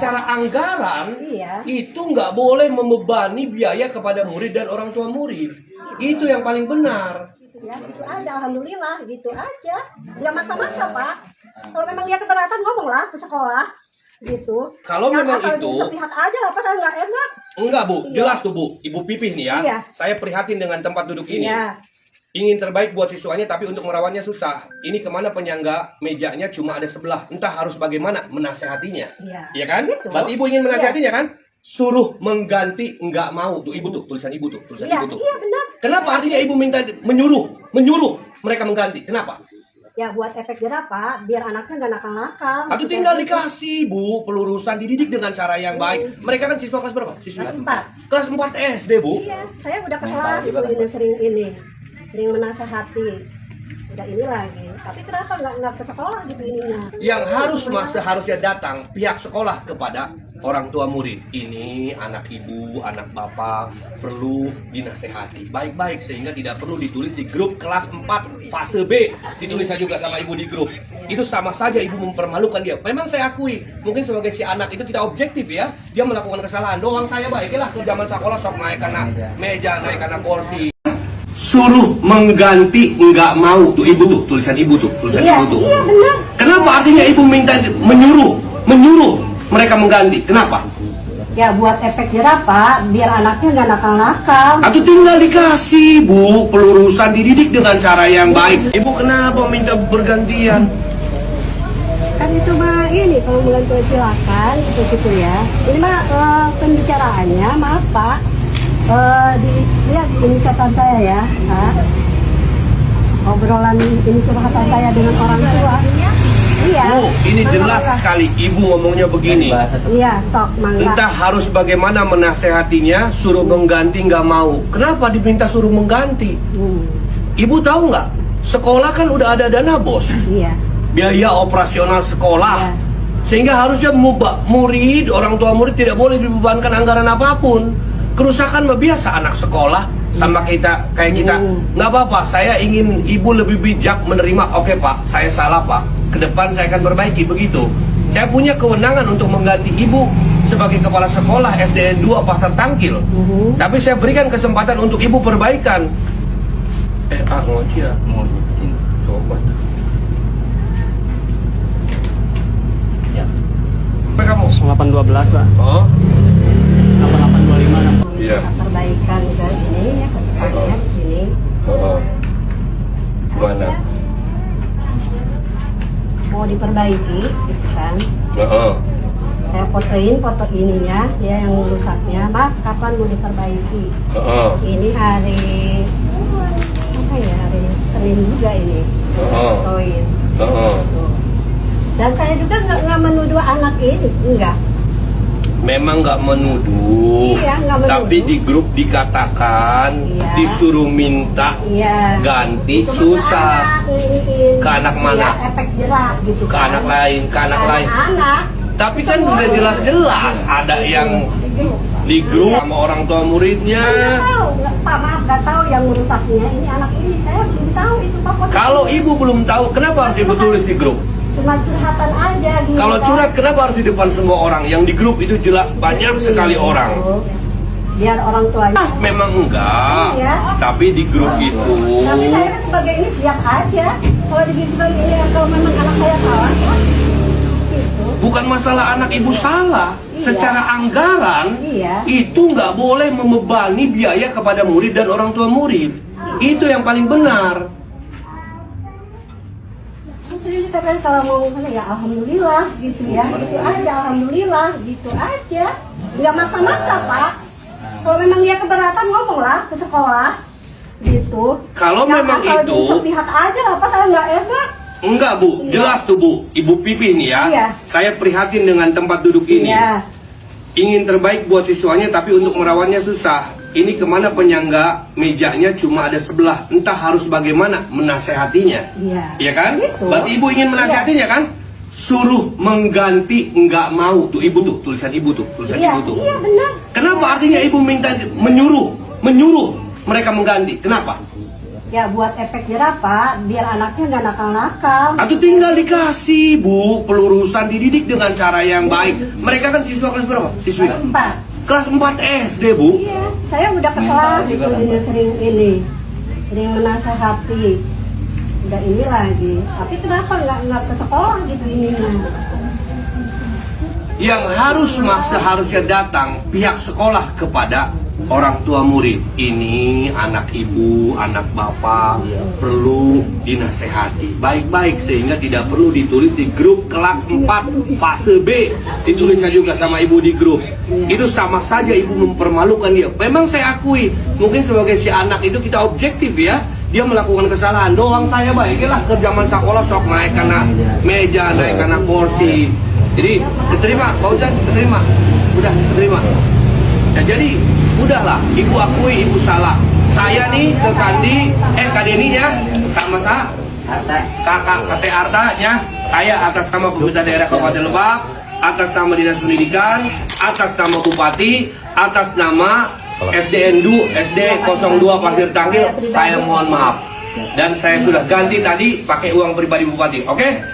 secara anggaran Iya. itu nggak boleh membebani biaya kepada murid dan orang tua murid. Itu yang paling benar. Ya, gitu aja, alhamdulillah, gitu aja. Nggak maksa-maksa, Pak. Kalau memang dia keberatan, ngomonglah ke sekolah, gitu. Kalau memang asal itu, sepihak aja lah, pas nggak enak. enggak Bu, Iya. jelas tuh Bu, Ibu Pipih nih ya. Iya. Saya prihatin dengan tempat duduk ini. Iya. Ingin terbaik buat siswanya, tapi untuk merawatnya susah. Ini kemana penyangga mejanya cuma ada sebelah. Entah harus bagaimana menasehatinya. Iya. Iya kan? Gitu. Berarti Ibu ingin menasehatinya kan? Suruh mengganti, enggak mau. Tuh Ibu tuh, tulisan Ibu tuh, tulisan Iya, Ibu tuh. iya benar. Kenapa artinya Ibu minta menyuruh mereka mengganti? Kenapa? Ya buat efek jerah, Pak, biar anaknya nggak nakal-nakal. Atau Gitu, tinggal kayak gitu. dikasih Bu, pelurusan dididik dengan cara yang baik. Mereka kan siswa kelas berapa? Siswa Kelas 4. Kelas 4 SD Bu. Iya, saya udah ke kelas itu sering menasehati. Udah ini lagi. Tapi kenapa nggak ke sekolah gitu ininya? Yang seharusnya datang pihak sekolah kepada orang tua murid. Ini anak ibu, anak bapak perlu dinasehati baik-baik sehingga tidak perlu ditulis di grup kelas 4 fase B. Ditulis saja juga sama ibu di grup. Itu sama saja ibu mempermalukan dia. Memang saya akui, mungkin sebagai si anak itu tidak objektif ya. Dia melakukan kesalahan. Doang saya baiklah ke zaman sekolah sok naik karena meja, naik karena kursi. Suruh mengganti enggak mau. Tuh ibu tuh, tulisan ibu tuh, tulisan Iya, ibu tuh. iya benar. Kenapa artinya ibu minta menyuruh mereka mengganti? Kenapa? Ya buat efek jerah, Pak, biar anaknya nggak nakal-nakal. Atau tinggal dikasih Bu, pelurusan dididik dengan cara yang baik. Ibu kenapa minta bergantian? Kan itu mah ini kalau mengganti silakan gitu ya. Ini mah pembicaraannya, maaf Pak. Lihat ini catatan saya ya, Pak. Obrolan ini curhatan saya dengan orang tua. Iya. Bu, ini jelas sekali ibu ngomongnya begini. Iya, sok mangga. Entah harus bagaimana menasehatinya, suruh mengganti nggak mau. Kenapa diminta suruh mengganti? Ibu tahu nggak? Sekolah kan udah ada dana bos. Iya. Biaya operasional sekolah. Iya. Sehingga harusnya murid, orang tua murid tidak boleh dibebankan anggaran apapun. Kerusakan mah biasa anak sekolah sama kita kayak kita. Nggak apa-apa, saya ingin ibu lebih bijak menerima. Oke Pak, saya salah Pak. Ke depan saya akan perbaiki begitu. Saya punya kewenangan untuk mengganti ibu sebagai kepala sekolah SDN 2 Pasar Tangkil. Tapi saya berikan kesempatan untuk ibu perbaikan. Ngoci ya. Coba. Ya. Apa kamu? 0812 Pak. Oh. 8825. Iya. Perbaikan ke ini ya, kedepannya di sini. Gimana? Mau diperbaiki, gitu kan? Heeh. Saya fotoin foto ininya, dia yang rusaknya. Mas, kapan mau diperbaiki? Heeh. Ini hari apa ya? Hari Senin juga ini. Fotoin. Heeh. Dan saya juga nggak menuduh anak ini, enggak. Memang nggak menuduh, Iya, nggak menuduh. tapi di grup dikatakan Iya. disuruh minta Iya. ganti Itu mah susah. iniin. Ke anak mana? Iya, efek jerak gitu Ke kan. anak lain, ke anak lain. Anak. Tapi kan udah jelas-jelas ada yang di grup sama orang tua muridnya. Nggak tahu, Pak maaf nggak tahu yang merusaknya ini anak ini. Saya belum tahu itu Pak. Kalau ibu belum tahu, kenapa harus ibu tulis di grup? Cuma curhatan aja gitu. Kalau kan. curhat, kenapa harus di depan semua orang? Yang di grup itu jelas banyak sekali orang. Biar orang tuanya. Memang enggak, Iya. tapi di grup itu. Tapi saya kan sebagai ini siap aja. Kalau begitu ini kalau memang anak saya salah, ya. Gitu. Bukan masalah anak ibu salah. Iya. Secara anggaran, Iya. itu nggak boleh membebani biaya kepada murid dan orang tua murid. Itu yang paling benar. Jadi katanya kalau mau ya alhamdulillah gitu ya. Gitu aja, alhamdulillah gitu aja. Nggak maksa-maksa Pak. Kalau memang dia keberatan ngomonglah ke sekolah. Gitu. Kalau Ya, memang asal itu, sepihak aja lah Pak, saya nggak enak. enggak Bu, jelas tuh Bu, Ibu Pipih nih ya. Iya. Saya prihatin dengan tempat duduk ini. Iya. Ingin terbaik buat siswanya, tapi untuk merawatnya susah. Ini kemana penyangga mejanya cuma ada sebelah. Entah harus bagaimana menasehatinya. Iya. Iya kan? Gitu. Berarti ibu ingin menasehatinya kan? Suruh mengganti enggak mau. Tuh ibu tuh, tulisan ibu tuh, tulisan Iya, ibu tuh. iya benar. Kenapa artinya ibu minta menyuruh mereka mengganti? Kenapa? Ya buat efek jerah Pak, biar anaknya nggak nakal-nakal. Atau tinggal dikasih Bu pelurusan, dididik dengan cara yang baik. Mereka kan siswa kelas berapa? Siswi? Keempat. Kelas 4 SD Bu. Iya, saya udah kesel gitu, ini sering menasehati. Udah ini lagi, tapi kenapa nggak ke sekolah gitu ininya? Yang seharusnya datang pihak sekolah kepada orang tua murid. Ini anak ibu, anak bapak perlu dinasehati baik-baik sehingga tidak perlu ditulis di grup kelas 4 fase B. Ditulisnya juga sama ibu di grup. Itu sama saja ibu mempermalukan dia. Memang saya akui, mungkin sebagai si anak itu kita objektif ya. Dia melakukan kesalahan doang, saya baiklah ke zaman sekolah sok naik karena meja, naik karena kursi. Jadi diterima, Pak Ustadz, diterima. Udah, diterima. Ya jadi, udahlah, ibu akui ibu salah. Saya nih ke Kak Deninya sama kakak KT Artanya, saya atas nama Pemerintah Daerah Kabupaten Lebak, atas nama Dinas Pendidikan, atas nama Bupati, atas nama SD 02 Pasir Tangkil, saya mohon maaf. Dan saya sudah ganti tadi pakai uang pribadi Bupati, oke?